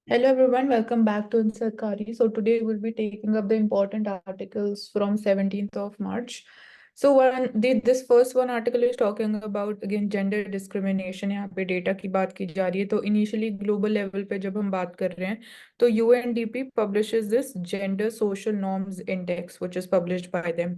Hello everyone, welcome back to Insarkari. So today we'll be taking up the important articles from 17th of March. So this first one article is talking about again gender discrimination. यहाँ पे data की बात की जा रही है. तो initially global level पे जब हम बात कर रहे हैं तो UNDP publishes this gender social norms index which is published by them.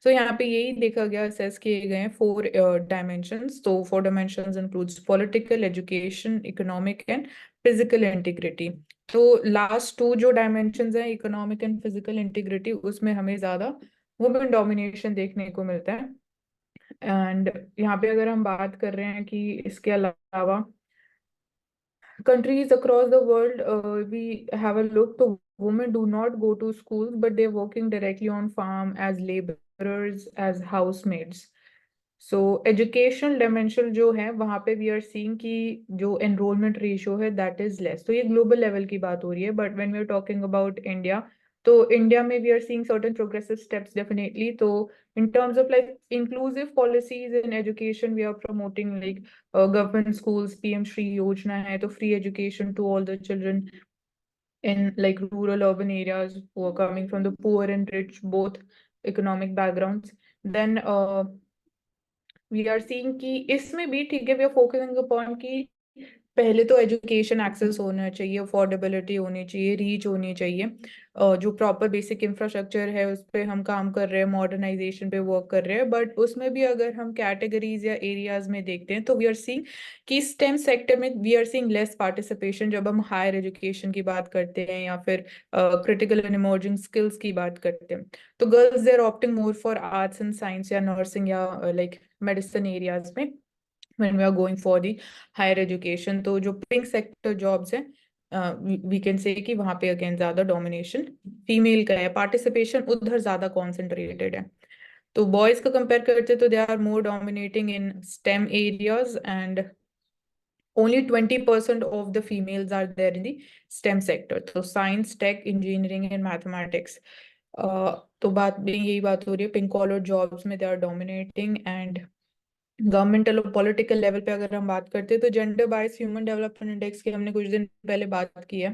So यहाँ पे यही देखा गया, असेस किए गए हैं 4 dimensions. तो 4 dimensions includes political, education, economic and physical integrity. तो लास्ट टू जो डायमेंशंस हैं, इकोनॉमिक एंड फिजिकल इंटीग्रिटी, उसमें हमें ज्यादा वुमेन डोमिनेशन देखने को मिलता है. एंड यहाँ पे अगर हम बात कर रहे हैं कि इसके अलावा countries across the world, we have a look, so women do not go to schools, but they're working directly on farm as laborers, as housemaids. So educational dimension जो है वहां पे वी आर सीइंग कि जो enrolment ratio है that is less. तो ये global level की बात हो रही है, but when we are talking about India, तो इंडिया में we are seeing certain progressive steps definitely. तो in terms of like inclusive policies in education, we are promoting like government schools, PM Shri Yojana hai, to free education to all the children in like rural urban areas who are coming from the poor and rich, both economic backgrounds. Then we are seeing कि इसमें भी ठीक है, we are focusing upon कि पहले तो education access होना चाहिए, अफोर्डेबिलिटी होनी चाहिए, रीच होनी चाहिए. जो प्रॉपर बेसिक इंफ्रास्ट्रक्चर है उस पर हम काम कर रहे हैं, मॉडर्नाइजेशन पे वर्क कर रहे हैं. बट उसमें भी अगर हम कैटेगरीज या एरियाज में देखते हैं तो वी आर सीइंग कि स्टेम सेक्टर में we are seeing less participation जब हम हायर एजुकेशन की बात करते हैं या फिर क्रिटिकल एंड इमर्जिंग स्किल्स की बात करते हैं. तो girls they are opting more for arts and science या नर्सिंग या लाइक मेडिसिन एरियाज में when we are going for the higher education. तो जो पिंक सेक्टर जॉब्स हैं, वी कैन से कि वहां पे अगेन ज्यादा डोमिनेशन फीमेल का है, पार्टिसिपेशन उधर ज्यादा कॉन्सेंट्रेटेड है. तो बॉयज का कंपेयर करते तो they are more dominating in STEM areas and only 20% of the females are there in the STEM sector. तो science, tech, engineering and mathematics. तो बात भी यही बात हो रही है, पिंक कॉलर जॉब्स में they are dominating. And governmental और पॉलिटिकल लेवल पे अगर हम बात करते हैं तो जेंडर बाइस ह्यूमन डेवलपमेंट इंडेक्स की हमने कुछ दिन पहले बात की है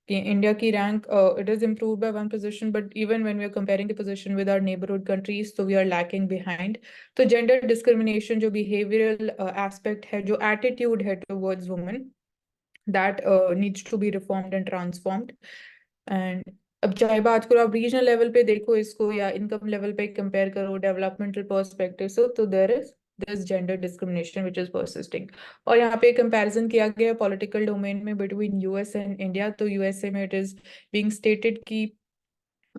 कि इंडिया की rank it is improve by 1 position, but even when we are comparing the position with our neighbourhood countries तो वी आर लैकिंग बिहाइंड. तो जेंडर डिस्क्रिमिनेशन जो बिहेवियरल एस्पेक्ट है, जो एटीट्यूड है towards women, that needs to be reformed and transformed. And अब चाहे बात करो आप रीजनल लेवल पे देखो इसको या इनकम लेवल पे कंपेयर करो डेवलपमेंटल पर्सपेक्टिव से, तो there is this gender discrimination which is persisting. और यहाँ पे कंपैरिजन किया गया पॉलिटिकल डोमेन में बिटवीन यूएस एंड इंडिया. तो यूएसए में इट इज बीइंग स्टेटेड कि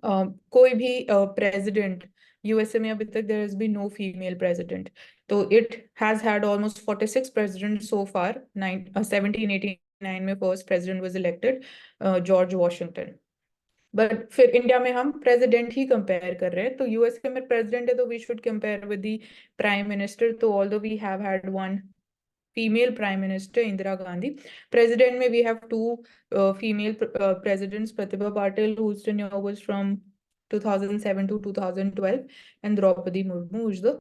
कोई भी प्रेसिडेंट, यूएसए में अभी तक there has been no female president. तो it has had almost 46 president so far. 1789 में first president was elected, George Washington. But फिर इंडिया में हम प्रेसिडेंट ही कंपेयर कर रहे हैं. तो यूएसए में प्रेसिडेंट है तो we should compare with the prime minister. तो although we have had one female prime minister, Indira Gandhi. President में we have two female presidents, Pratibha Patil whose tenure was from 2007 to 2012 and Draupadi Murmu who is the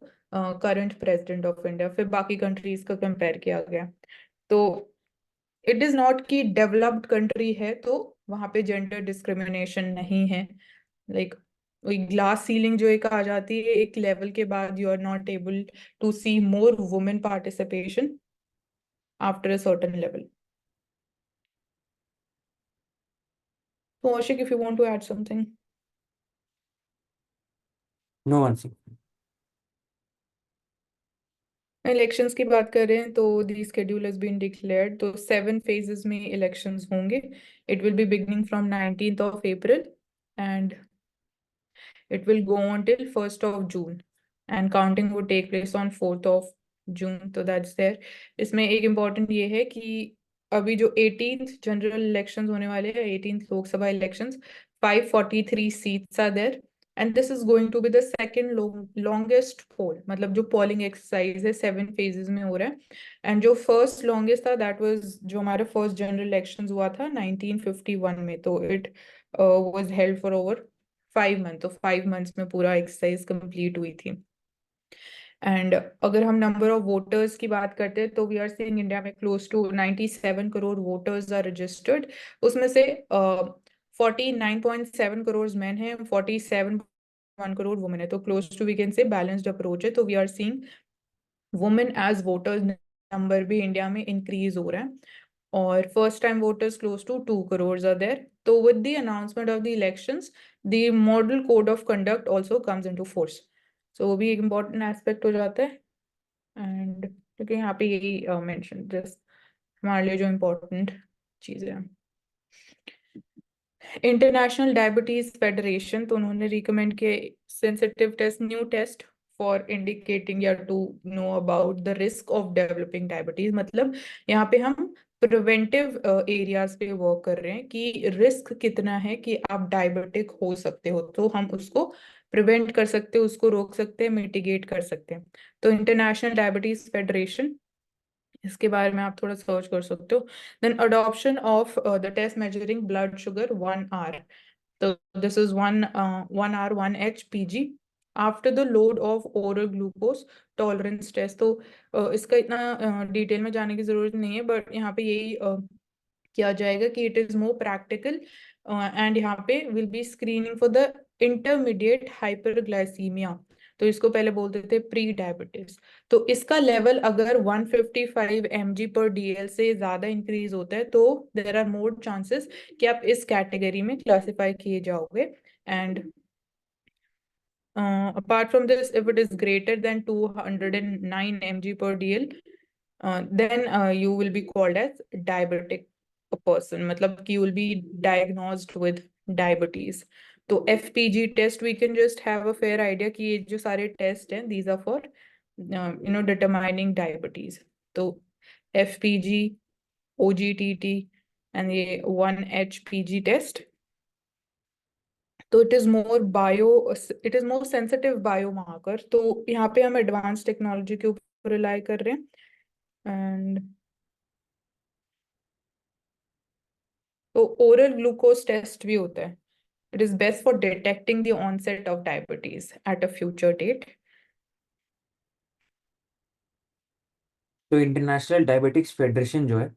current president of India. फिर बाकी countries का compare किया गया. तो it is not कि developed country है तो वहां पे जेंडर डिस्क्रिमिनेशन नहीं है. लाइक ग्लास सीलिंग जो एक आ जाती है एक लेवल के बाद, you are not able to see more women participation after a certain level. तो Ashik, if you want to add something. No answer. Elections की बात करें तो the schedule has been declared. तो 7 phases में इलेक्शंस होंगे. It will be beginning from 19th of April and it will go on till 1st of June and counting would take place on 4th of June. तो that's there. इसमें एक important ये है कि अभी जो 18th जनरल इलेक्शंस होने वाले हैं, 18th Lok Sabha elections, 543 seats are there and this is going to be the second longest poll. मतलब जो पोलिंग एक्सरसाइज है 7 phases में हो रहा है. एंड जो फर्स्ट लॉन्गेस्ट था दैट वाज जो हमारा फर्स्ट जनरल इलेक्शंस हुआ था 1951 में. तो it was held for over 5 months. तो 5 months में पूरा एक्सरसाइज कंप्लीट हुई थी. एंड अगर हम नंबर ऑफ वोटर्स की बात करते हैं तो वी आर सीइंग इंडिया में close to 97 crore voters are registered. उसमें से 49.7 करोड़ मैन हैं, 47.1 करोड़ वुमेन है, तो close to we can say balanced approach है। तो we are seeing women as voters number भी इंडिया में इंक्रीज हो रहा है, और first time voters close to 2 crore are there. तो with the announcement of the elections the model code of conduct also comes into force. So वो भी एक इम्पॉर्टेंट एस्पेक्ट हो जाता है। एंड क्योंकि यहाँ पे यही मेंशन जस्ट हमारे लिए जो इम्पोर्टेंट चीजें हैं। इंटरनेशनल डायबिटीज फेडरेशन, तो उन्होंने रिकमेंड किए sensitive test, new test for indicating या to know about the risk of developing diabetes. मतलब यहाँ पे हम प्रिवेंटिव एरियाज पे वर्क कर रहे हैं कि रिस्क कितना है कि आप डायबिटिक हो सकते हो, तो हम उसको प्रिवेंट कर सकते हैं, उसको रोक सकते हैं, मिटिगेट कर सकते हैं। तो इंटरनेशनल डायबिटीज फेडरेशन, इसके बारे में आप थोड़ा सर्च कर सकते हो। Then adoption of the test measuring blood sugar 1 hour, so this is 1 hour 1 hpg after the load of oral glucose tolerance test। तो इसका इतना डिटेल में जाने की जरूरत नहीं है, बट यहाँ पे यही किया जाएगा कि it is more practical, and यहाँ पे will be screening for the intermediate hyperglycaemia. तो इसको पहले बोलते थे प्री डायबिटीज। तो इसका लेवल अगर 155 mg/dl से ज्यादा इंक्रीज होता है तो देर आर मोर चांसेस कि आप इस कैटेगरी में क्लासिफाई किए जाओगे। And apart from this, if it is greater than 209 mg/dl, then you will be called as diabetic person, मतलब कि you will be diagnosed with diabetes। तो FPG test we can just have a fair idea कि ये जो सारे test हैं these are for determining diabetes। तो FPG, OGTT and ये 1 hpg test, तो it is more sensitive biomarker. तो यहाँ पे हम एडवांस टेक्नोलॉजी के ऊपर रिलाई कर रहे हैं। एंड तो ओरल ग्लूकोज टेस्ट भी होता है। It is best for detecting the onset of diabetes at a future date. तो इंटरनेशनल डायबिटिक्स फेडरेशन जो है,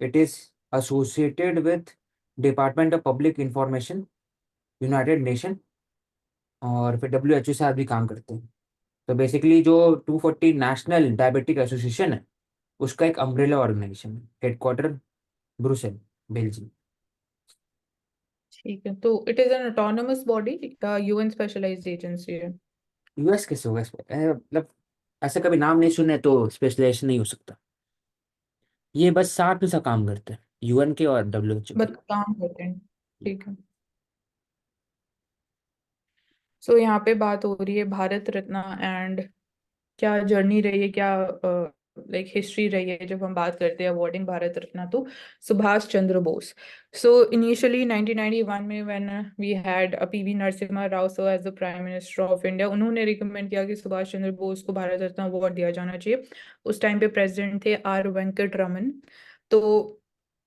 it is associated with department of public information, United Nation, और फिर WHO से साथ भी काम करते हैं। तो बेसिकली जो 240 नेशनल डायबिटिक एसोसिएशन है, उसका एक अम्ब्रेला ऑर्गेनाइजेशन है, हेडक्वार्टर ब्रुसेल, बेल्जियम। ठीक है, तो it is an autonomous body, UN specialised agency है। US कैसे होगा मतलब ऐसा कभी नाम नहीं सुने तो स्पेशलाइजेशन नहीं हो सकता। ये बस साथ में सा काम करते हैं, UN के और WHO के। बस काम करते हैं, ठीक है। सो यहाँ पे बात हो रही है भारत रत्न एंड क्या जर्नी रही है, क्या लाइक हिस्ट्री रही है जब हम बात करते हैं अवार्डिंग भारत रत्न तो सुभाष चंद्र बोस। सो इनिशियली 1991 में when we had PV Narasimha Rao sir as the prime minister of India, उन्होंने रिकमेंड किया कि सुभाष चंद्र बोस को भारत रत्न अवार्ड दिया जाना चाहिए। उस टाइम पे प्रेसिडेंट थे R वेंकट रमन। तो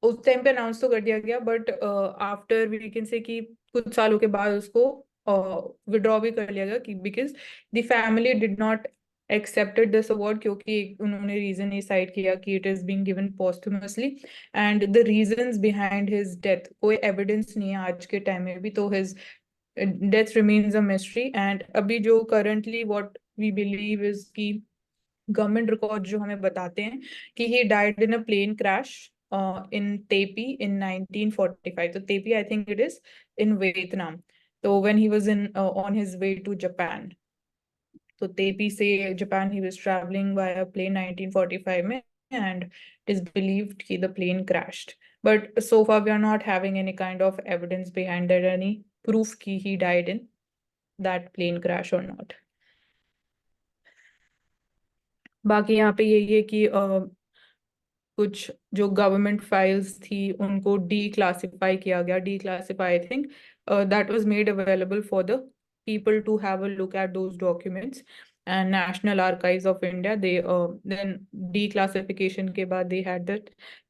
उस टाइम पे अनाउंस तो कर दिया गया, बट आफ्टर वी कैन से कि कुछ सालों के बाद उसको विड्रॉ भी कर लिया गया कि because the family did not accepted this award, क्योंकि उन्होंने रीजन ये साइड किया कि it is being given posthumously and the reasons behind his death कोई एविडेंस नहीं है आज के टाइम में भी, तो his death remains a mystery. And अभी जो currently what we believe is कि गवर्नमेंट रिकॉर्ड जो हमें बताते हैं कि he died in a plane crash in Taipei इन 1945। तो Taipei I think it is in Vietnam. तो when he was in on his way to Japan, तो Taipei से Japan he was travelling by plane 1945 में, and it is believed कि the plane crashed, but so far we are not having any kind of evidence behind that, any proof कि he died in that plane crash or not। बाकी यहाँ पे यही है कि कुछ जो गवर्नमेंट फाइल्स थी उनको डी क्लासिफाई किया गया, D classify I think that was made available for the people to have a look at those documents, and National Archives of India they then declassification के बाद they had that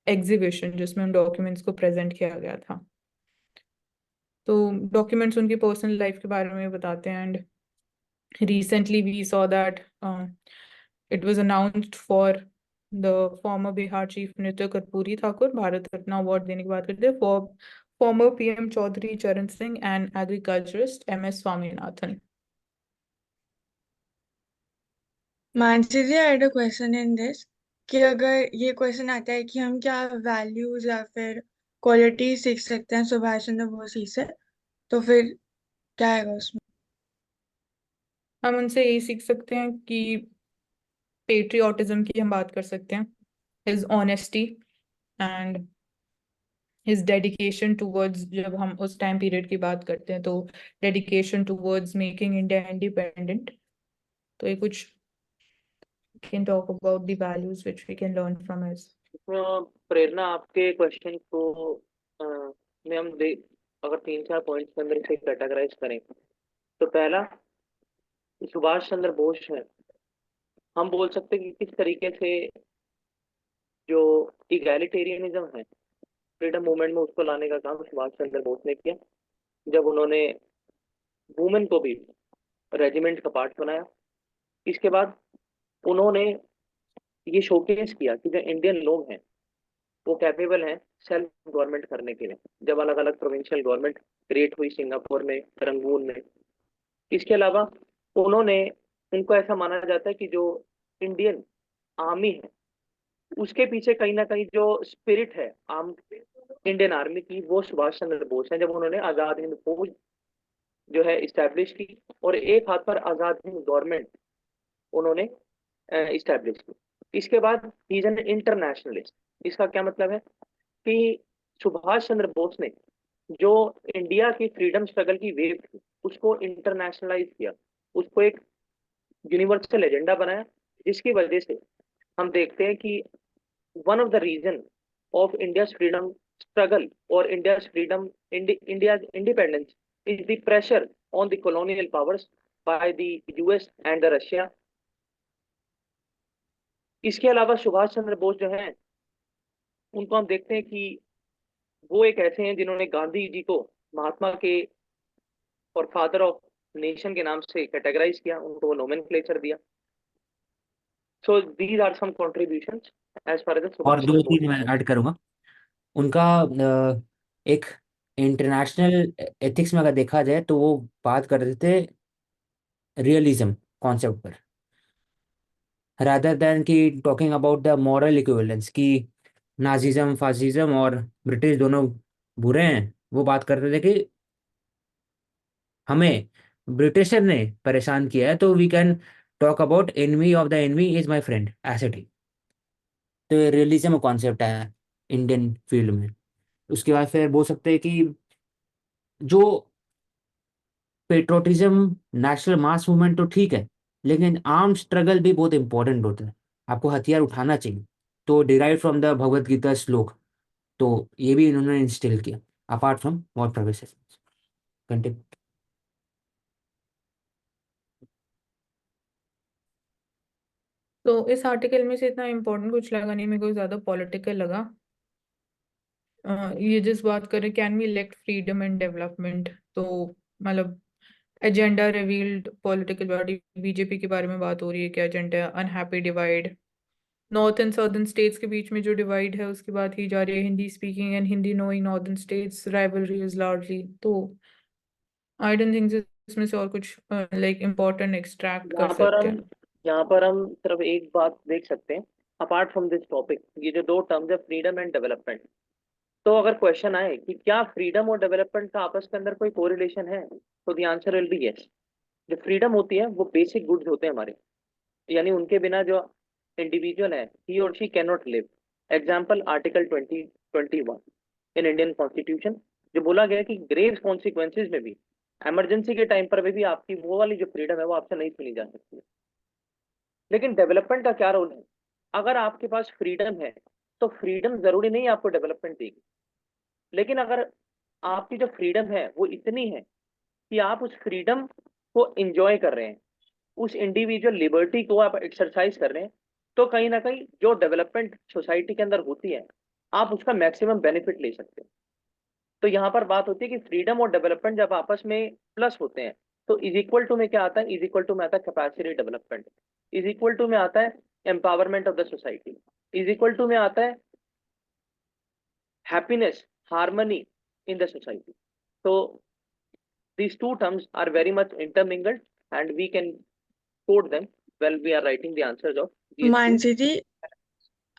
exhibition जिसमें उन documents को present किया गया था। तो documents उनकी पर्सनल लाइफ के बारे में बताते हैं। And Recently, we saw that it was announced for the former Bihar Chief Minister Karpuri Thakur Bharat Ratna award देने की बात करते हैं for former PM Chaudhary Charan Singh and agriculturist MS Swaminathan. Mansi ji, I had a question in this कि अगर ये question आता है कि हम क्या वैल्यूज या फिर क्वालिटी सीख सकते हैं सुभाष चंद्र बोस जी से, तो फिर क्या आएगा उसमें? हम उनसे यही सीख सकते हैं कि पेट्रियोटिज्म की हम बात कर सकते हैं, his honesty and his dedication towards, जब हम उस टाइम पीरियड की बात करते हैं तो dedication towards making India independent. तो ये कुछ can talk about the values which we can learn from his. प्रेरणा, आपके क्वेश्चन को में हम अगर 3-4 पॉइंट्स के अंदर इसे कैटेगराइज करें तो पहला, सुभाष चंद्र बोस है, हम बोल सकते हैं कि किस तरीके से जो इगैलिटेरियनिज्म है फ्रीडम मूवमेंट में उसको लाने का काम सुभाष चंद्र बोस ने किया, जब उन्होंने वुमेन को भी रेजिमेंट का पार्ट बनाया। इसके बाद उन्होंने ये शोकेस किया कि जो इंडियन लोग हैं वो कैपेबल हैं सेल्फ गवर्नमेंट करने के लिए, जब अलग अलग प्रोविंशियल गवर्नमेंट क्रिएट हुई सिंगापुर में, रंगून में। इसके अलावा उन्होंने, उनको ऐसा माना जाता है कि जो इंडियन आर्मी है उसके पीछे कहीं ना कहीं जो स्पिरिट है आम इंडियन आर्मी की, वो सुभाष चंद्र बोस है, जब उन्होंने आजाद हिंद फौज जो है इस्टेब्लिश की और एक हाथ पर आजाद हिंद गवर्नमेंट उन्होंने इस्टेब्लिश की। इसके बाद ही इज एन इंटरनेशनलिस्ट। इसका क्या मतलब है कि सुभाष चंद्र बोस ने जो इंडिया की फ्रीडम स्ट्रगल की वेव थी उसको इंटरनेशनलाइज किया, उसको एक यूनिवर्सल एजेंडा बनाया, जिसकी वजह से हम देखते हैं कि one of the reason of India's freedom struggle और India's freedom, India's independence is the pressure on the colonial powers by the US and the Russia। इसके अलावा सुभाष चंद्र बोस जो हैं उनको हम देखते हैं कि वो एक ऐसे हैं जिन्होंने गांधी जी को महात्मा के और फादर ऑफ नेशन के नाम से कैटेगराइज किया, उनको वो नोमेनक्लेचर दिया। So these are some contributions as far as और सुभाष दो चंद्र बोस। तीन मैं ऐड करूंगा उनका। एक इंटरनेशनल एथिक्स में अगर देखा जाए तो वो बात कर रहे थे रियलिज्म कॉन्सेप्ट पर, रादर देन कि talking about the moral equivalence कि नाजिज्म फासिज्म और ब्रिटिश दोनों बुरे हैं। वो बात करते थे कि हमें ब्रिटिशर ने परेशान किया है तो we can talk about enemy of the enemy is my friend, ऐसे ठीक। तो ये रियलिज्म कॉन्सेप्ट है इंडियन फील्ड में। उसके बाद फिर बोल सकते हैं कि जो पेट्रोटिज्म नेशनल मास मूवमेंट तो ठीक है, लेकिन आर्म स्ट्रगल भी बहुत इंपॉर्टेंट होता है, आपको हथियार उठाना चाहिए। तो derive from the Bhagavad Gita श्लोक, तो ये भी इन्होंने इंस्टिल किया apart from war professor. Continue. तो इस आर्टिकल में से इतना इम्पोर्टेंट कुछ लगा नहीं, मेरे को ज्यादा पॉलिटिकल लगा। ये जिस बात करें can we elect freedom and development, तो मतलब agenda revealed political party BJP के बारे में बात हो रही है, क्या एजेंडा है, unhappy divide, north and southern states के बीच में जो डिवाइड है उसकी बात की जा रही है, Hindi speaking and Hindi knowing northern states rivalry is largely. तो आई डोंट थिंक इसमें से और कुछ लाइक इम्पोर्टेंट एक्सट्रैक्ट कर यहाँ पर सकते हम हैं। यहाँ पर हम सिर्फ एक बात देख सकते हैं अपार्ट फ्रॉम दिस टॉपिक, ये जो दो टर्म्स है फ्रीडम एंड डेवलपमेंट। तो अगर क्वेश्चन आए कि क्या फ्रीडम और डेवलपमेंट का आपस के अंदर कोई कोरिलेशन है, तो the answer will be yes. जो फ्रीडम होती है वो बेसिक गुड्स होते हैं हमारे, यानी उनके बिना जो इंडिविजुअल है ही और she can not live. Example article 2021 in Indian constitution, जो बोला गया कि ग्रेव कॉन्सिक्वेंसेज में भी, इमरजेंसी के टाइम पर भी आपकी वो वाली जो फ्रीडम है वो आपसे नहीं सुनी जा सकती है। लेकिन डेवलपमेंट का क्या रोल है? अगर आपके पास फ्रीडम है तो फ्रीडम जरूरी नहीं आपको डेवलपमेंट देगी, लेकिन अगर आपकी जो फ्रीडम है वो इतनी है कि आप उस फ्रीडम को एंजॉय कर रहे हैं, उस इंडिविजुअल लिबर्टी को आप एक्सरसाइज कर रहे हैं, तो कहीं ना कहीं जो डेवलपमेंट सोसाइटी के अंदर होती है आप उसका मैक्सिमम बेनिफिट ले सकते हैं। तो यहाँ पर बात होती है कि फ्रीडम और डेवलपमेंट जब आपस में प्लस होते हैं तो इज इक्वल टू में क्या आता है, इज इक्वल टू में आता है capacity development, is equal to में आता है empowerment of the society, is equal to में आता है happiness, harmony in the society. So these two terms are very much intermingled and we can quote them while we are writing the answers of GS2. Mansi ji,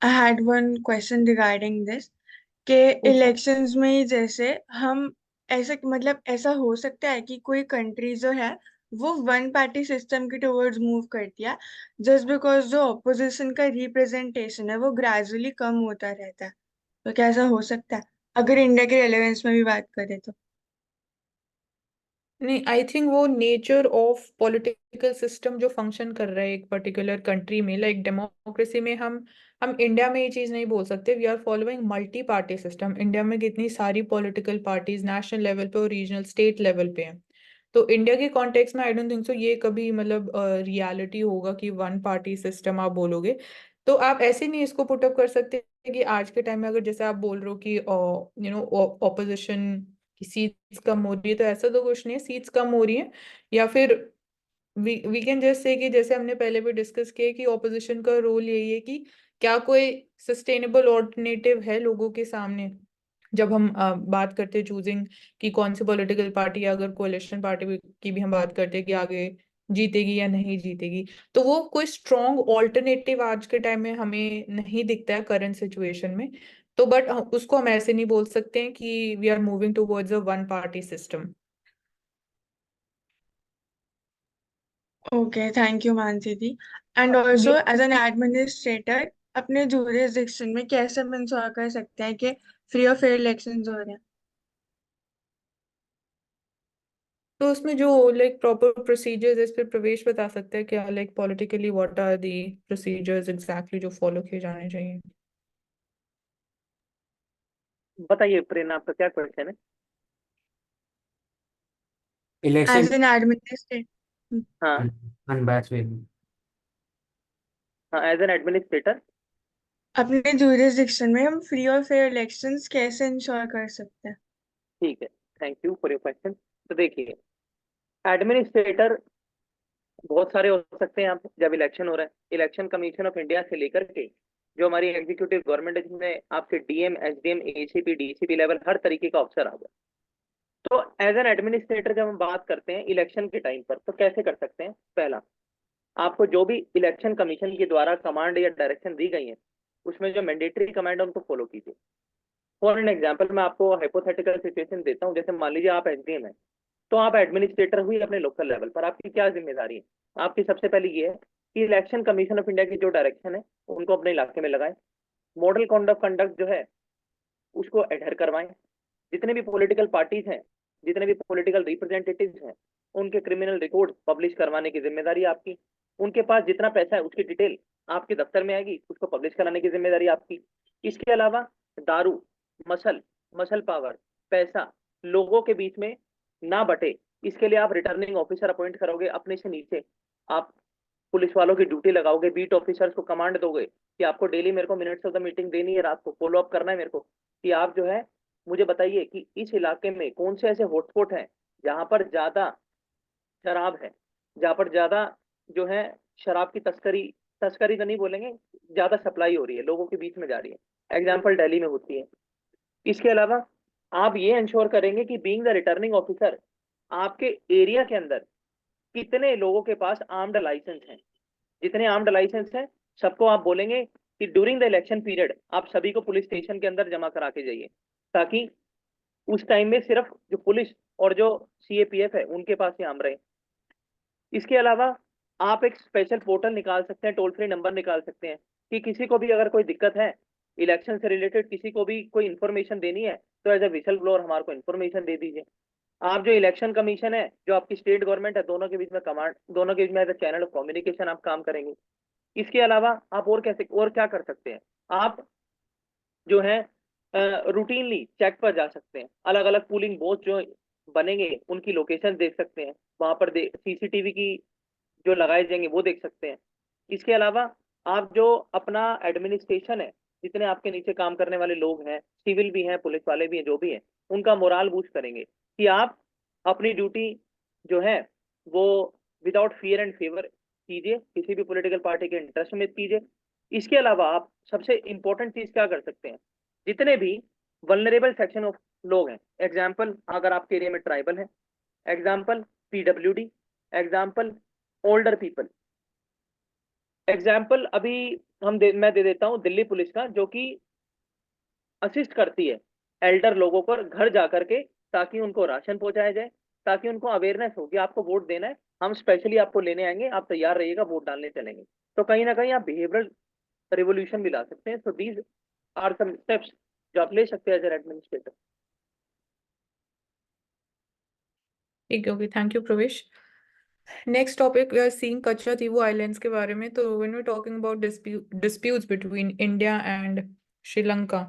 I had one question regarding this कि पूछो। Elections में ही जैसे हम ऐसा मतलब ऐसा हो सकता है कि कोई कंट्री जो है वो वन पार्टी सिस्टम के टुवर्ड्स मूव करती है जस्ट बिकॉज जो ऑपोजिशन का रिप्रेजेंटेशन है वो ग्रेजुअली कम होता रहता है, तो क्या ऐसा हो सकता है अगर इंडिया के रेलेवेंस में भी बात करें तो? नहीं, आई थिंक वो नेचर ऑफ पॉलिटिकल सिस्टम जो फंक्शन कर रहा है एक पर्टिकुलर कंट्री में, लाइक डेमोक्रेसी में हम इंडिया में ये चीज नहीं बोल सकते. We are following multi party system. India में कितनी सारी पॉलिटिकल पार्टीज नेशनल लेवल पे और रीजनल स्टेट लेवल पे हैं. तो इंडिया के कॉन्टेक्स्ट में आई डोंट थिंक सो ये कभी मतलब रियलिटी होगा कि वन पार्टी सिस्टम आप बोलोगे. तो आप ऐसे नहीं इसको पुट अप कर सकते कि आज के टाइम में अगर जैसे आप बोल रहे हो कि ऑपोजिशन की सीट्स कम हो रही है, तो ऐसा तो कुछ नहीं है. सीट्स कम हो रही है या फिर वी कैन जस्ट से कि जैसे हमने पहले भी डिस्कस किया कि ऑपोजिशन का रोल यही है कि क्या कोई सस्टेनेबल ऑल्टरनेटिव है लोगों के सामने. जब हम बात करते हैं चूजिंग कि कौन सी पॉलिटिकल पार्टी, अगर कोalition पार्टी की भी हम बात करते हैं कि आगे जीतेगी या नहीं जीतेगी, तो वो कोई स्ट्रॉन्ग ऑल्टरनेटिव आज के टाइम में हमें नहीं दिखता है करंट सिचुएशन में. तो बट उसको हम ऐसे नहीं बोल सकते हैं कि we are moving towards a one party system. Okay, thank you Mansi ji. And also as an administrator अपने जुरिसडिक्शन में कैसे हम इंश्योर कर सकते हैं कि फ्री और फेयर इलेक्शंस हो रहे हैं? तो उसमें जो लाइक प्रॉपर प्रोसीजर्स, इस पे प्रवेश बता सकते हैं क्या, like politically what are the procedures exactly जो फॉलो किए जाने चाहिए. बताइए प्रेरणा, आपका क्या क्वेश्चन है? इलेक्शन एज एन एडमिनिस्ट्रेटर हाँ अनबैच वे. हाँ, एज एन एडमिनिस्ट्रेटर. अपने जुरिसडिक्शन में हम फ्री और फेयर इलेक्शंस कैसे इंश्योर कर सकते हैं? ठीक है, thank you for your question. तो देखिए, एडमिनिस्ट्रेटर बहुत सारे हो सकते हैं. आप जब इलेक्शन हो रहा है, इलेक्शन कमीशन ऑफ इंडिया से लेकर के जो हमारी एग्जीक्यूटिव गवर्नमेंट है जिसमें आपके DM, SDM, ACP, DCP level हर तरीके का ऑफिसर आ गया. तो एज एन एडमिनिस्ट्रेटर जब हम बात करते हैं इलेक्शन के टाइम पर, तो कैसे कर सकते हैं? पहला, आपको जो भी इलेक्शन कमीशन के द्वारा कमांड या डायरेक्शन दी गई है उसमें जो मैंडेटरी कमांड है उनको फॉलो कीजिए. फॉर एन एग्जाम्पल मैं आपको हाइपोथेटिकल सिचुएशन देता हूँ. जैसे मान लीजिए आप एसडीएम है, तो आप एडमिनिस्ट्रेटर हुई अपने लोकल लेवल पर. आपकी क्या जिम्मेदारी है? आपकी सबसे पहले ये है कि इलेक्शन कमीशन ऑफ इंडिया की जो डायरेक्शन है उनको अपने इलाके में लगाएं. मॉडल कोड ऑफ कंडक्ट जो है उसको एडहर करवाएं. जितने भी पॉलिटिकल पार्टीज हैं, जितने भी पॉलिटिकल रिप्रेजेंटेटिव्स हैं, उनके क्रिमिनल रिकॉर्ड पब्लिश करवाने की जिम्मेदारी आपकी. उनके पास जितना पैसा है उसकी डिटेल आपके दफ्तर में आएगी, उसको पब्लिश कराने की जिम्मेदारी आपकी. इसके अलावा दारू, मसल मसल पावर, पैसा लोगों के बीच में ना बटे, इसके लिए आप रिटर्निंग ऑफिसर अपॉइंट करोगे. अपने से नीचे आप पुलिस वालों की ड्यूटी लगाओगे, बीट ऑफिसर्स को कमांड दोगे कि आपको डेली मेरे को मिनट्स ऑफ द मीटिंग देनी है, रात को फॉलो अप करना है मेरे को कि आप जो है मुझे बताइए कि इस इलाके में कौन से ऐसे हॉटस्पॉट हैं जहां पर ज्यादा शराब है, जहां पर ज्यादा जो है शराब की तस्करी, तस्करी तो नहीं बोलेंगे, ज्यादा सप्लाई हो रही है, लोगों के बीच में जा रही है. एग्जाम्पल दिल्ली में होती है. इसके अलावा आप ये इंश्योर करेंगे कि बीइंग द रिटर्निंग ऑफिसर आपके एरिया के अंदर कितने लोगों के पास आर्म्ड लाइसेंस हैं. जितने आर्म्ड लाइसेंस हैं सबको आप बोलेंगे कि ड्यूरिंग द इलेक्शन पीरियड आप सभी को पुलिस स्टेशन के अंदर जमा करा के जाइए, ताकि उस टाइम में सिर्फ जो पुलिस और जो सीएपीएफ है उनके पास ही आर्म रहे. इसके अलावा आप एक स्पेशल पोर्टल निकाल सकते हैं, टोल फ्री नंबर निकाल सकते हैं कि किसी को भी अगर कोई दिक्कत है इलेक्शन से रिलेटेड, किसी को भी कोई इन्फॉर्मेशन देनी है, तो एज ए विसल ब्लोअर हमारे को इन्फॉर्मेशन दे दीजिए. आप जो इलेक्शन कमीशन है, जो आपकी स्टेट गवर्नमेंट है, दोनों के बीच में कमांड, दोनों के बीच में as a channel of communication आप काम करेंगे. इसके अलावा आप और कैसे और क्या कर सकते हैं? आप जो है रूटीनली चेक पर जा सकते हैं. अलग अलग पूलिंग बूथ जो बनेंगे उनकी लोकेशन देख सकते हैं, वहां पर सीसीटीवी की जो लगाए जाएंगे वो देख सकते हैं. इसके अलावा आप जो अपना एडमिनिस्ट्रेशन है, जितने आपके नीचे काम करने वाले लोग हैं, सिविल भी हैं, पुलिस वाले भी हैं, जो भी हैं, उनका मोराल बूस्ट करेंगे कि आप अपनी ड्यूटी जो है वो विदाउट फियर एंड फेवर कीजिए, किसी भी पॉलिटिकल पार्टी के इंटरेस्ट में कीजिए। इसके अलावा आप सबसे इंपॉर्टेंट चीज क्या कर सकते हैं, जितने भी वल्नरेबल सेक्शन ऑफ लोग हैं, एग्जाम्पल अगर आपके एरिया में ट्राइबल है, example PWD, example older people, example अभी मैं दे देता हूँ दिल्ली पुलिस का, जो कि असिस्ट करती है एल्डर लोगों को घर जा करके, ताकि उनको राशन पहुंचाया जाए, ताकि उनको अवेयरनेस हो कि आपको वोट देना है, हम स्पेशली आपको लेने आएंगे, आप तैयार रहिएगा, वोट डालने चलेंगे। तो कहीं ना कहीं आप बिहेवियरल रिवोल्यूशन भी ला सकते हैं। So these are some steps जो आप ले सकते हैं एज एडमिनिस्ट्रेटर। ठीक है, okay, thank you Pravesh. Next topic we are seeing Katchatheevu islands के बारे में। तो when we talking about disputes between India and Sri Lanka,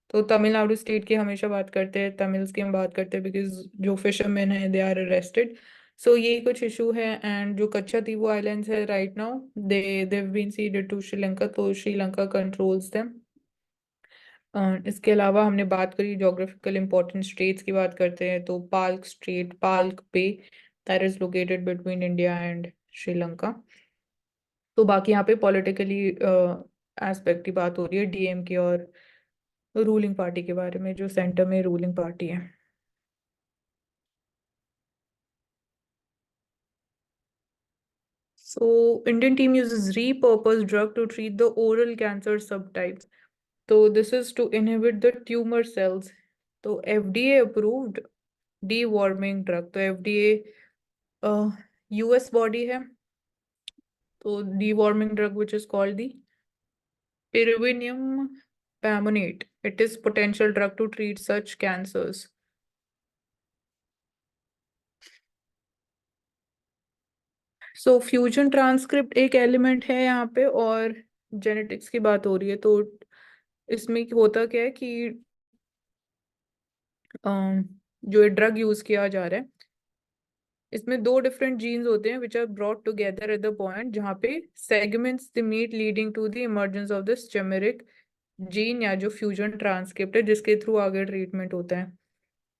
तो तमिलनाडु स्टेट की हमेशा बात करते हैं, तमिल्स की हम बात करते हैं, बिकॉज जो फिशरमैन है दे आर अरेस्टेड। सो ये कुछ इशू है, एंड जो कच्चा तीवू आइलैंड्स है right now they've been ceded to Sri Lanka, तो श्रीलंका कंट्रोल्स देम। इसके अलावा हमने बात करी जोग्राफिकल इंपॉर्टेंट स्टेट्स की बात करते हैं, तो Palk strait, Palk bay, that is located between India and Sri Lanka. तो बाकी यहाँ पे पॉलिटिकली एस्पेक्ट की बात हो रही है, डीएमके और रूलिंग पार्टी के बारे में, जो सेंटर में रूलिंग पार्टी है। So Indian team uses repurposed drug to treat the oral cancer subtypes. So this is to inhibit the tumor cells. तो FDA approved deworming drug, तो FDA US body है, तो deworming drug which is called the pyrivinum pamonate. It is potential drug to treat such cancers. So fusion transcript एक element है यहाँ पे, और genetics की बात हो रही है। तो इसमें होता क्या है कि जो ड्रग यूज किया जा रहा है, इसमें दो डिफरेंट जीन्स होते हैं which are brought together at the point जहाँ पे segments the meet leading to the emergence of this chimeric gene, या जो फ्यूजन ट्रांसक्रिप्ट है जिसके थ्रू आगे ट्रीटमेंट होता है।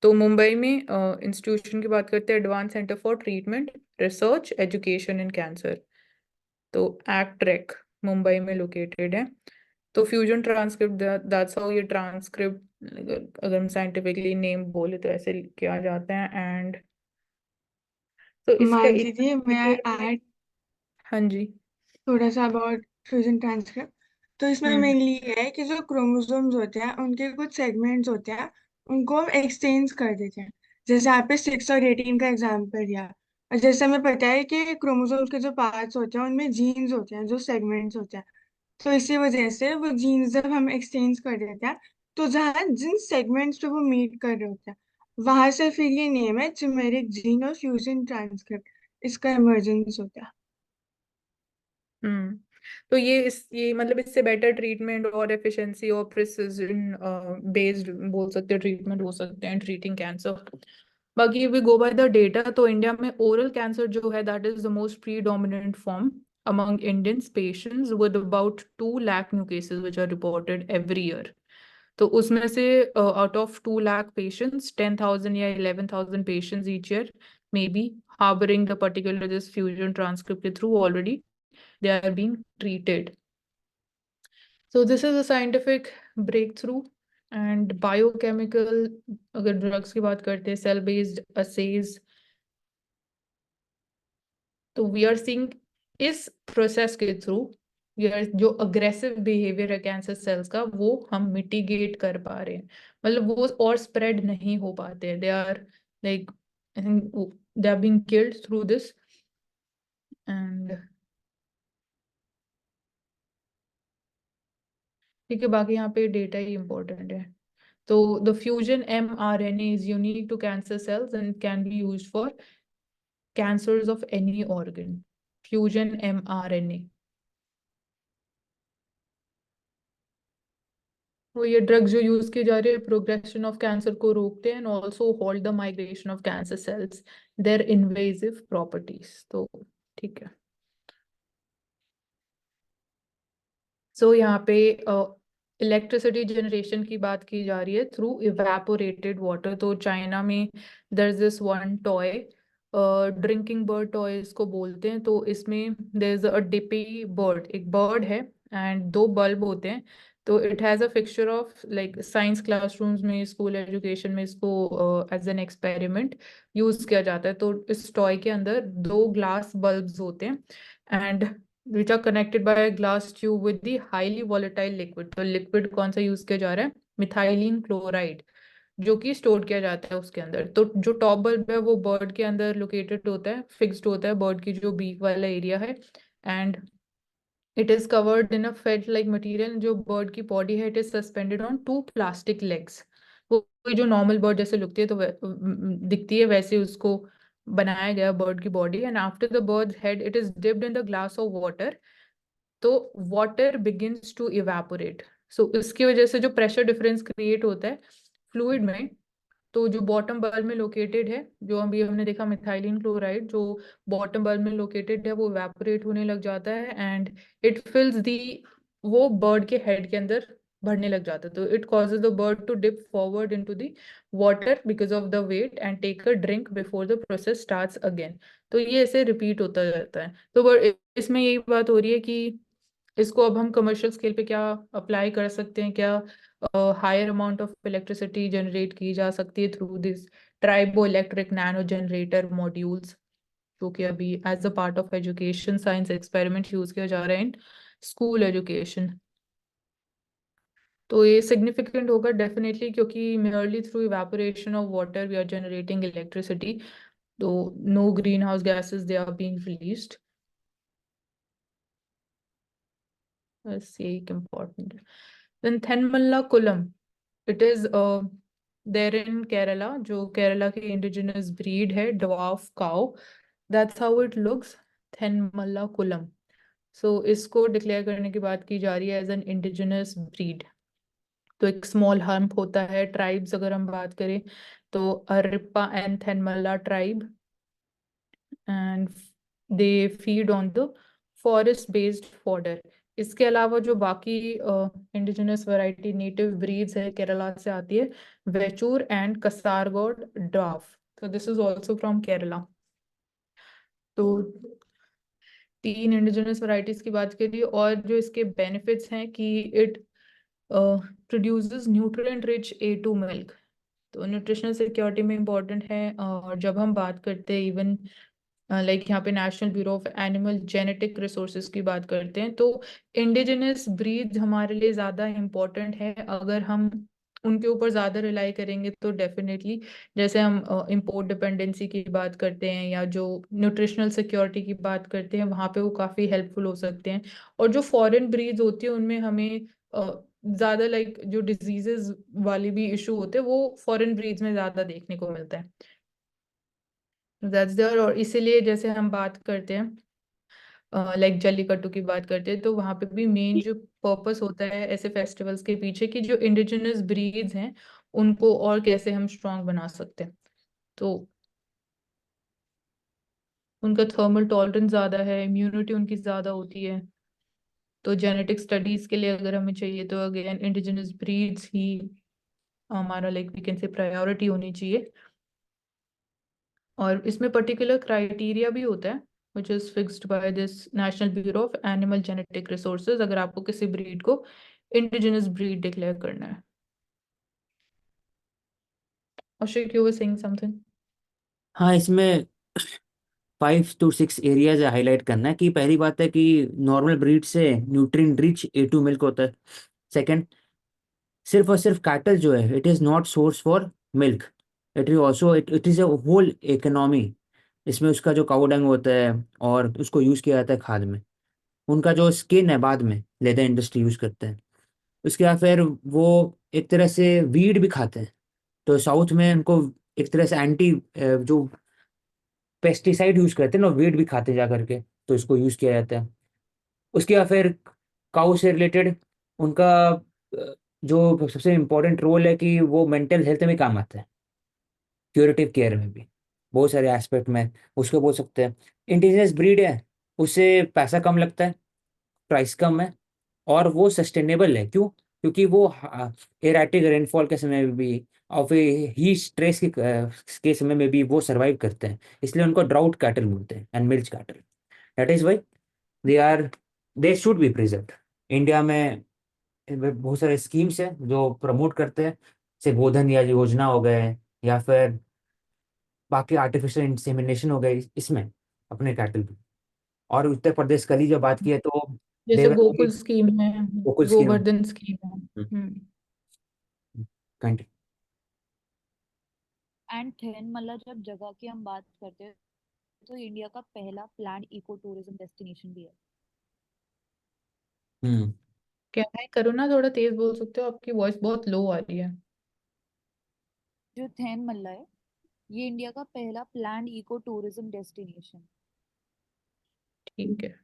तो मुंबई में इंस्टीट्यूशन की बात करते हैं, advance centre for treatment research education in cancer, तो एक्ट्रेक मुंबई में लोकेटेड है। तो फ्यूजन ट्रांसक्रिप्ट, दैट्स हाउ ये ट्रांसक्रिप्ट अगर हम साइंटिफिकली नेम बोले तो ऐसे किया जाता है। एंड तो इसका मानसी जी, मैं ऐड हाँ जी। थोड़ा सा अबाउट फ्यूजन ट्रांसक्रिप्ट। तो इसमें मेनली ये है कि जो क्रोमोसोम्स होते हैं उनके कुछ सेगमेंट्स होते हैं, उनको हम एक्सचेंज कर देते हैं। जैसे आपने 6 और 18 का एग्जाम्पल दिया, और जैसे हमें पता है कि क्रोमोसोम्स के जो पार्ट्स होते हैं उनमें जीन्स होते हैं जो सेगमेंट्स होते हैं। तो इसी वजह से वो जीन्स जब हम एक्सचेंज कर देते हैं, तो जहाँ जिन सेगमेंट्स पे वो मीट कर रहे होते हैं, वहां से फिर ये नेम है चिमेरिक जीन और फ्यूजन ट्रांसक्रिप्ट, इसका इमर्जेंस होता है। हम्म तो ये मतलब इससे बेटर ट्रीटमेंट और एफिशिएंसी और प्रिसिजन बेस्ड बोल सकते हैं ट्रीटमेंट हो सकते हैं ट्रीटिंग कैंसर। बाकी we go by the data, तो इंडिया में ओरल कैंसर जो है that is the most predominant form among Indians patients, with about 2 lakh new cases which are reported every year. तो उसमें से आउट ऑफ 2 लाख पेशेंट्स 10,000 या 11,000 patients each year may be harboring the particular this fusion transcript के through already they are being treated. So this is a scientific breakthrough and biochemical, अगर drugs की बात करते हैं, cell based assays, तो we are seeing इस process के through जो अग्रेसिव बिहेवियर है कैंसर सेल्स का वो हम मिटिगेट कर पा रहे हैं, मतलब वो और स्प्रेड नहीं हो पाते, they are like I think they are being killed through this. And ठीक है, बाकी यहाँ पे डेटा ही इम्पोर्टेंट है। तो the fusion mRNA is unique to cancer cells and can be used for cancers of any organ. Fusion mRNA, वो ये drugs जो यूज की जा रही है प्रोग्रेशन ऑफ कैंसर को रोकते हैं and also hold the migration of cancer cells, their invasive properties. तो ठीक है, सो यहाँ पे इलेक्ट्रिसिटी जनरेशन की बात की जा रही है थ्रू इवेपोरेटेड वाटर। तो चाइना में there is this one toy drinking bird toys को बोलते हैं। तो इसमें there is a dippy bird, एक बर्ड है एंड दो बल्ब होते हैं। तो it has a fixture of like science classrooms में, स्कूल एजुकेशन में इसको एज एन एक्सपेरिमेंट यूज किया जाता है। तो इस टॉय के अंदर दो ग्लास बल्ब्स होते हैं and which are connected by glass tube with the highly volatile liquid. तो लिक्विड कौन सा यूज किया जा रहा है? मिथाइलिन क्लोराइड, जो कि स्टोर किया जाता है उसके अंदर। तो जो टॉप बल्ब है वो बर्ड के अंदर लोकेटेड होता है, फिक्स्ड होता है बर्ड की जो बीक वाला एरिया है। And it is covered in a felt like material. जो बर्ड की बॉडी है it is suspended on two plastic legs. वो कोई जो नॉर्मल बर्ड जैसे लगती है तो दिखती है वैसे उसको बनाया गया बर्ड की body. And after the bird head it is dipped in the glass of water. तो वाटर बिगिंस टू इवेपोरेट। सो इसकी वजह से जो प्रेशर डिफरेंस क्रिएट होता है फ्लूइड में, तो जो बॉटम बल्ब में लोकेटेड है, जो अभी हमने देखा मिथाइलिन क्लोराइड जो बॉटम बल्ब में लोकेटेड है, वो इवेपोरेट होने लग जाता है एंड इट फिल्स दी, वो बर्ड के हेड के अंदर भरने लग जाता है। तो it causes the bird to dip forward into the water because of the weight and take a drink before the process starts again. तो ये ऐसे रिपीट होता रहता है। तो इसमें यही बात हो रही है कि इसको अब हम कमर्शियल स्केल पे क्या अप्लाई कर सकते हैं, क्या higher amount of electricity generate की जा सकती है through this triboelectric nanogenerator modules, जो कि अभी as a part of education science experiment use किया जा रहा है इन स्कूल एजुकेशन। तो ये सिग्निफिकेंट होगा डेफिनेटली, क्योंकि merely through evaporation of water we are generating electricity. तो no greenhouse gases they are being released. बस ये एक इम्पॉर्टेंट है। Then Thenmalla Kulam, it is there in Kerala, जो केरला की इंडिजिनस ब्रीड है dwarf cow. That's how it looks, Thenmalla Kulam. So इसको declare करने की बात की जा रही है एज एन इंडिजिनस ब्रीड। तो एक स्मॉल हम्प होता है। ट्राइब्स अगर हम बात करें तो Arippa and Thenmalla tribe, and they feed on the forest based fodder. इसके अलावा जो बाकी इंडिजिनस वैरायटी नेटिव ब्रीड्स है केरला से आती है, वेचूर एंड कसारगोड ड्वार्फ। तो this is also from Kerala. तो तीन इंडिजिनस वैरायटीज की बात करिए, और जो इसके बेनिफिट्स हैं कि it produces nutrient rich A2 milk. तो न्यूट्रिशनल सिक्योरिटी में इम्पोर्टेंट है। और जब हम बात करते हैं इवन लाइक यहाँ पे national bureau of animal genetic resources की बात करते हैं, तो इंडिजिनस ब्रीड हमारे लिए ज़्यादा इम्पोर्टेंट है। अगर हम उनके ऊपर ज़्यादा रिलाई करेंगे तो डेफिनेटली, जैसे हम इंपोर्ट डिपेंडेंसी की बात करते हैं या जो न्यूट्रिशनल सिक्योरिटी की बात करते हैं, वहाँ पे वो काफ़ी हेल्पफुल हो सकते हैं। और जो फॉरेन ब्रीड्स होती है उनमें हमें ज़्यादा लाइक जो डिजीजेज वाली भी इशू होते हैं वो फॉरेन ब्रीड्स में ज़्यादा देखने को मिलता है। That's there. और इसीलिए जैसे हम बात करते हैं लाइक जल्लीकट्टू की बात करते हैं, तो वहाँ पे भी मेन जो पर्पस होता है ऐसे फेस्टिवल्स के पीछे कि जो इंडिजिनस ब्रीड्स हैं उनको और कैसे हम स्ट्रांग बना सकते हैं। तो उनका थर्मल टॉलरेंस ज़्यादा है, इम्यूनिटी उनकी ज़्यादा होती है। तो जेनेटिक स्टडीज के लिए अगर हमें चाहिए तो अगेन इंडिजिनस ब्रीड्स ही हमारा like we can say priority होनी चाहिए। और इसमें पर्टिकुलर क्राइटेरिया भी होता है which is fixed by this National Bureau of Animal Genetic Resources, अगर आपको किसी ब्रीड को इंडिजिनस ब्रीड डिक्लेयर करना है। Ashik, you were saying something? हाँ, इसमें 5 to 6 एरियाज हाईलाइट करना है। कि पहली बात है कि नॉर्मल ब्रीड से न्यूट्रिएंट रिच A2 मिल्क होता है। सेकंड, सिर्फ और सिर्फ कैटल जो है it is not source for milk, it is also it is a whole economy. इसमें उसका जो काऊ डंग होता है और उसको यूज़ किया जाता है खाद में। उनका जो स्किन है बाद में लेदर इंडस्ट्री यूज़ करते हैं। उसके बाद फिर वो एक तरह से वीड भी खाते हैं। तो साउथ में उनको एक तरह से एंटी जो पेस्टिसाइड यूज़ करते हैं ना, वीड भी खाते जा करके, तो इसको यूज़ किया जाता है। उसके बाद फिर काऊ से रिलेटेड उनका जो सबसे इम्पोर्टेंट रोल है कि वो मेंटल हेल्थ में काम आता है, क्यूरेटिव केयर में भी, बहुत सारे एस्पेक्ट में उसको बोल सकते हैं। इंडिजिनस ब्रीड है, उससे पैसा कम लगता है, प्राइस कम है, और वो सस्टेनेबल है। क्यों? क्योंकि वो एराटिक रेनफॉल के समय में भी और फिर हीट स्ट्रेस के समय में भी वो सरवाइव करते हैं, इसलिए उनको ड्राउट कैटल बोलते हैं and milch cattle. That is why they are they should be preserved. India में बहुत सारे स्कीम्स हैं जो प्रमोट करते हैं, जैसे गोधन या योजना हो गए, या फिर बाकी आर्टिफिशियल इंसेमिनेशन हो गए इसमें अपने कैटल भी। और उत्तर प्रदेश का ही जो बात की है तो जैसे देवर गोकुल स्कीम है, गोकुल स्कीम। गोवर्धन स्कीम है। कंटिन्यू। एंड थिन मतलब जब जगह की हम बात करते हैं तो इंडिया का पहला प्लान्ड इको टूरिज्म डेस्टिनेशन भी है। हम्म। क्या है, करो ना, थोड़ा तेज बोल सकते हो, आपकी वॉइस बहुत लो आ रही है। जो थेन मल्ला है ये इंडिया का पहला प्लान्ड इको टूरिज्म डेस्टिनेशन। ठीक है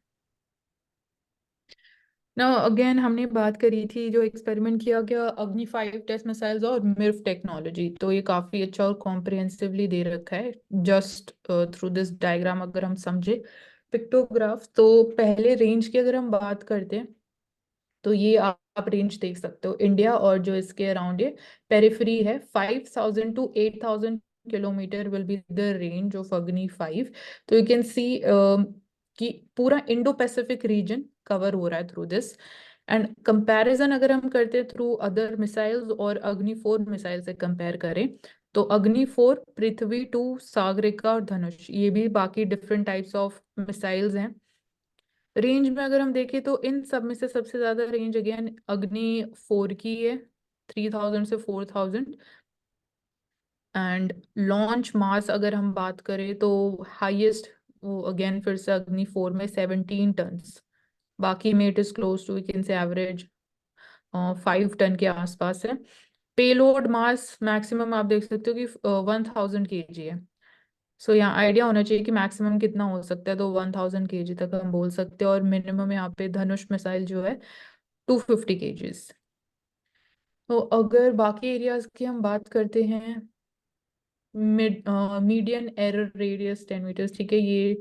ना। अगेन हमने बात करी थी, जो एक्सपेरिमेंट किया गया अग्नि 5 टेस्ट मिसाइल्स और मिर्व टेक्नोलॉजी, तो ये काफी अच्छा और कॉम्प्रिहेंसिवली दे रखा है। जस्ट थ्रू दिस डायग्राम अगर हम समझे पिक्टोग्राफ, तो पहले रेंज की अगर हम बात करते हैं तो ये आप रेंज देख सकते हो इंडिया, और जो इसके अराउंड ये पेरिफेरी है 5000 to 8000 kilometre will be the range of अग्नि 5। तो यू कैन सी कि पूरा इंडो पैसिफिक रीजन कवर हो रहा है थ्रू दिस। एंड कंपैरिजन अगर हम करते हैं थ्रू अदर मिसाइल्स और अग्नि 4 मिसाइल से कंपेयर करें, तो अग्नि 4, पृथ्वी 2, सागरिका और धनुष, ये भी बाकी डिफरेंट टाइप्स ऑफ मिसाइल्स हैं। रेंज में अगर हम देखें तो इन सब में से सबसे ज्यादा रेंज अगेन अग्नि 4 की है, 3000 से 4000। एंड लॉन्च मास अगर हम बात करें तो हाईएस्ट वो अगेन फिर से अग्नि 4 में 17 टन्स। बाकी में it is close to, we can say average 5 ton के आसपास है। पेलोड मास मैक्सिमम आप देख सकते हो कि 1000 kg है। सो यहाँ आइडिया होना चाहिए कि मैक्सिमम कितना हो सकता है, तो 1000 kg तक हम बोल सकते हैं। और मिनिमम यहाँ पे धनुष मिसाइल जो है 250 kgs। तो अगर बाकी एरियाज की हम बात करते हैं, मीडियन एरर रेडियस 10 मीटर्स, ठीक है। ये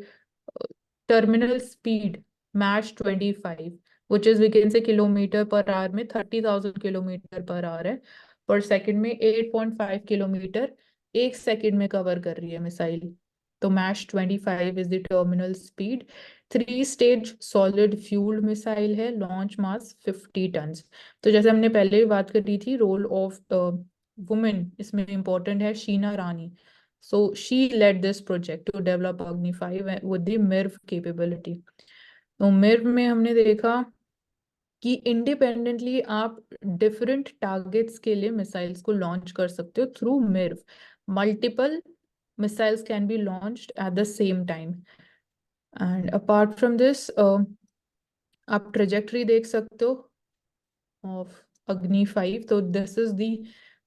terminal speed Mach 25, which is we can say kilometre per hour में 30,000 किलोमीटर पर आवर है। पर सेकंड में 8.5 किलोमीटर 1 सेकंड में कवर कर रही है मिसाइल। तो match 25 is the terminal speed. 3 stage solid fuelled missile है, लॉन्च मास 50 टन्स। तो जैसे हमने पहले भी बात करी थी, रोल ऑफ वुमेन इसमें इम्पोर्टेंट है, शीना रानी। So she led this project to develop Agni 5 with the MIRV capability. तो MIRV में हमने देखा कि इंडिपेंडेंटली आप डिफरेंट टारगेट्स के लिए मिसाइल्स को लॉन्च कर सकते हो through MIRV। Multiple missiles can be launched at the same time. And apart from this आप ट्रेजेक्टरी देख सकते हो ऑफ अग्नि 5। तो दिस इज दी,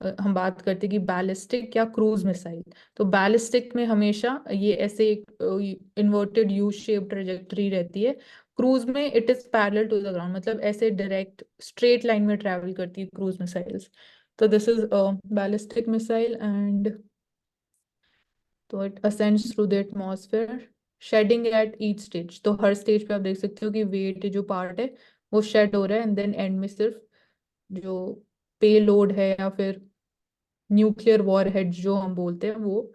हम बात करते हैं कि बैलिस्टिक या क्रूज मिसाइल। तो बैलिस्टिक में हमेशा ये ऐसे एक इन्वर्टेड यू शेप ट्रेजेक्टरी रहती है। क्रूज में it is parallel to the ground, मतलब ऐसे डायरेक्ट स्ट्रेट लाइन में ट्रेवल करती है क्रूज मिसाइल्स। तो this is ballistic missile. And तो it ascends through the atmosphere shedding at each stage. तो हर स्टेज पे आप देख सकते हो कि वेट जो पार्ट है वो शेड हो रहा है, एंड देन एंड में सिर्फ जो पे लोड है या फिर न्यूक्लियर वॉर हेड जो हम बोलते हैं वो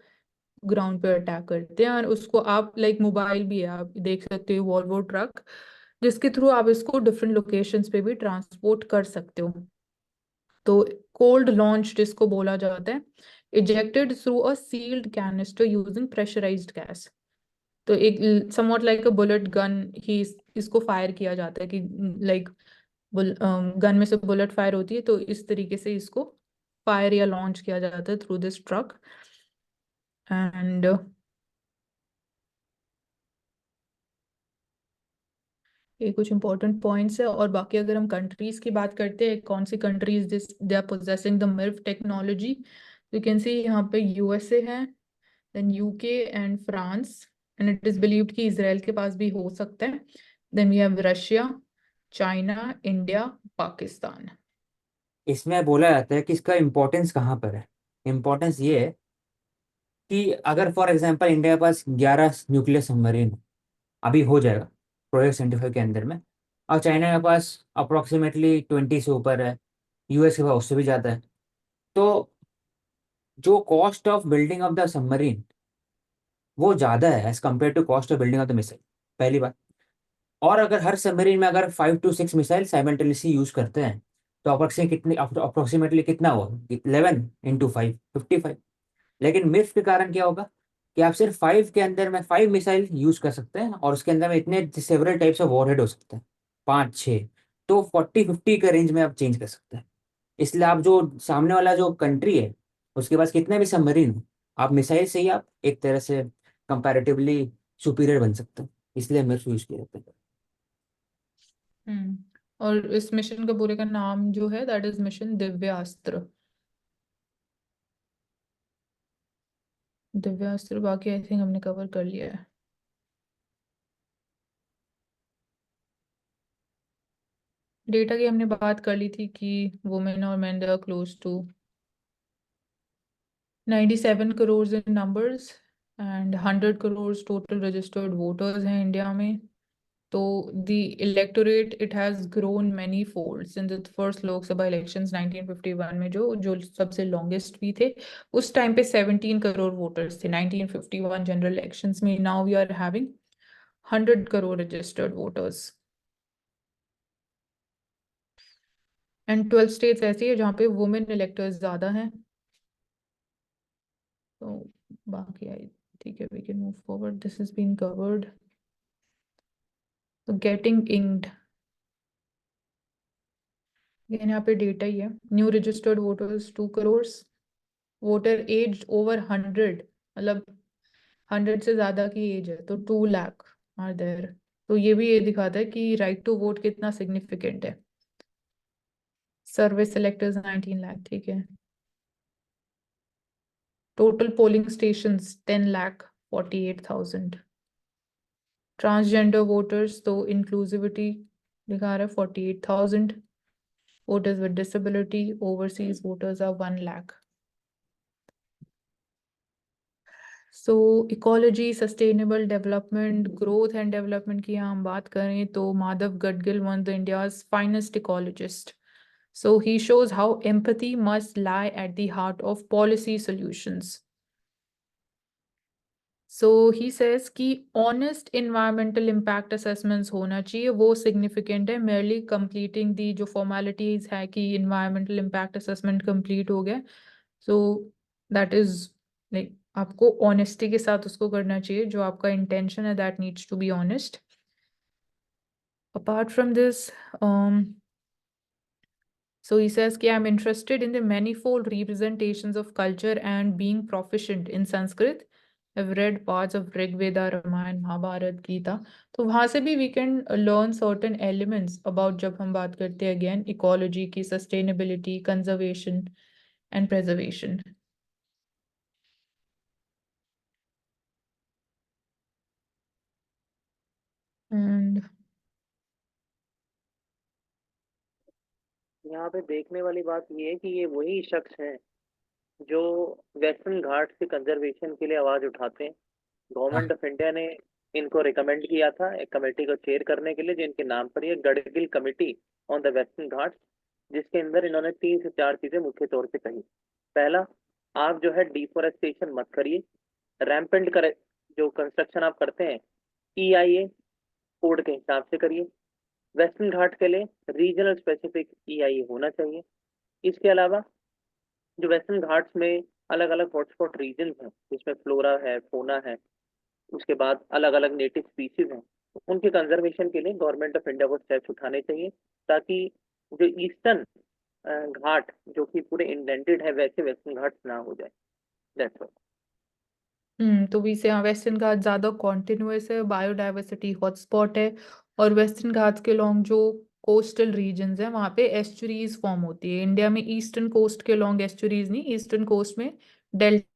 ग्राउंड पे अटैक करते हैं। और उसको आप लाइक मोबाइल भी है, आप देख सकते हो वॉल्वो ट्रक, जिसके थ्रू आप इसको डिफरेंट लोकेशंस पे भी ट्रांसपोर्ट कर सकते हो। तो कोल्ड लॉन्च जिसको बोला जाता है, ejected through a sealed canister using pressurised gas. तो एक somewhat like a bullet gun ही इसको फायर किया जाता है कि लाइक गन में से बुलेट फायर होती है, तो इस तरीके से इसको फायर या लॉन्च किया जाता है थ्रू दिस ट्रक। एंड ये कुछ इंपॉर्टेंट पॉइंट्स है। और बाकी अगर हम कंट्रीज की बात करते हैं, कौन सी countries this they are possessing the MIRV technology, you can see यहाँ पे यूएसए है, then UK and France. And it is believed कि इसराइल के पास भी हो सकता है। Then we have Russia, China, India, Pakistan. इसमें बोला जाता है कि इसका इम्पोर्टेंस कहाँ पर है। इम्पोर्टेंस ये है कि अगर फॉर एग्जांपल इंडिया के पास 11 न्यूक्लियर सबमरीन अभी हो जाएगा प्रोजेक्ट 75 के अंदर में, और चाइना के पास अप्रोक्सीमेटली 20 से ऊपर है, यूएस के पास उससे भी ज़्यादा है। तो जो cost of building of the submarine वो ज़्यादा है as compare to cost of building of the missile, पहली बात। और अगर हर सबमरीन में अगर 5 to 6 मिसाइल साइमल्टेनियसली यूज करते हैं तो अप्रोक्सीमेटली कितना हुआ, 11 × 5 55। लेकिन मिफ के कारण क्या होगा कि आप सिर्फ 5 के अंदर में 5 मिसाइल यूज कर सकते हैं और उसके अंदर में इतने सेवरल टाइप्स ऑफ वॉरहेड हो सकते हैं, 5 6। तो 40 50 के रेंज में आप चेंज कर सकते हैं। इसलिए आप जो सामने वाला जो कंट्री है उसके पास कितने भी सबमरीन हो, आप मिसाइल से ही आप एक तरह से कंपैरेटिवली सुपीरियर बन सकते हैं। इसलिए मिर्फ यूज किए जाते हैं। और इस मिशन का पूरे का नाम जो है that is mission Divyastra. Divyastra बाकी आई थिंक हमने कवर कर लिया है। डेटा की हमने बात कर ली थी कि वुमेन और men they are close to 97 crore in numbers and 100 crore total registered voters हैं इंडिया में। तो the electorate it has grown many folds in the first लोक सभा इलेक्शंस 1951 में जो सबसे लॉन्गेस्ट भी थे। उस टाइम पे 17 करोड़ वोटर्स थे 1951 जनरल इलेक्शंस में। Now we are having 100 crore registered voters and 12 states ऐसी है जहाँ पे वुमेन इलेक्टर्स ज्यादा हैं। तो बाकी आई ठीक है, we can move forward, this is been covered. तो गेटिंग इंक्ड यहाँ पे डेटा ही है। New registered voters 2 crore, voter age over 100 मतलब 100 से ज्यादा की एज है तो 2 लाख आर देयर। तो ये भी ये दिखाता है कि राइट टू वोट कितना सिग्निफिकेंट है। सर्विस इलेक्टर्स 19 लाख, ठीक है। Total polling stations 10,48,000। Transgender voters तो इंक्लूसिविटी दिखा रहा है 48,000। Voters with disability overseas voters are 1 lakh. So ecology, sustainable development, growth and development की हम बात करें तो Madhav Gadgil one the India's finest ecologist. So he shows how empathy must lie at the heart of policy solutions. So he says कि honest environmental impact assessments होना चाहिए, वो significant है। मेयरली कंप्लीटिंग दी जो फॉर्मेलिटीज है कि इन्वायरमेंटल इम्पैक्ट असेसमेंट कंप्लीट हो गया, सो दैट इज लाइक आपको ऑनेस्टी के साथ उसको करना चाहिए, जो आपका इंटेंशन है that needs to be honest. Apart from this so he says कि I'm interested in the manifold representations of culture and being proficient in Sanskrit. I've read parts of Rig Veda, Ramayana, Mahabharata, Gita. तो वहाँ से भी we can learn certain elements about जब हम बात करते हैं again ecology की, sustainability, conservation and preservation. And यहाँ पे देखने वाली बात ये है कि ये वही शख्स हैं जो वेस्टर्न घाट के कंजर्वेशन के लिए आवाज उठाते हैं। गवर्नमेंट ऑफ इंडिया ने इनको रिकमेंड किया था एक कमेटी को चेयर करने के लिए, जिनके नाम पर ये Gadgil committee on the western Ghat, जिसके अंदर इन्होंने 3 से 4 चीजें मुख्य तौर पे कही। पहला, आप जो है डिफोरेस्टेशन मत करिए। रैम्पेंट करे जो कंस्ट्रक्शन आप करते हैं EIA कोड के हिसाब से करिए। वेस्टर्न घाट के लिए रीजनल स्पेसिफिक EIA होना चाहिए। इसके अलावा जो वेस्टर्न घाट्स में अलग अलग हॉटस्पॉट रीजन हैं जिसमें फ्लोरा है, फोना है, उसके बाद अलग अलग नेटिव स्पीसीज हैं, उनके कंजर्वेशन के लिए गवर्नमेंट ऑफ इंडिया को स्टेप्स उठाने चाहिए, ताकि जो ईस्टर्न घाट जो कि पूरे इंडेंटेड है वैसे वेस्टर्न घाट ना हो जाए। That's all. तो भी से वेस्टर्न घाट ज़्यादा कॉन्टिन्यूस है, बायोडाइवर्सिटी हॉटस्पॉट है। और वेस्टर्न घाट्स के लॉन्ग जो कोस्टल रीजन्स हैं वहाँ पे एस्चुरीज फॉर्म होती है। इंडिया में ईस्टर्न कोस्ट के लॉन्ग एस्चुरीज नहीं, ईस्टर्न कोस्ट में डेल्टा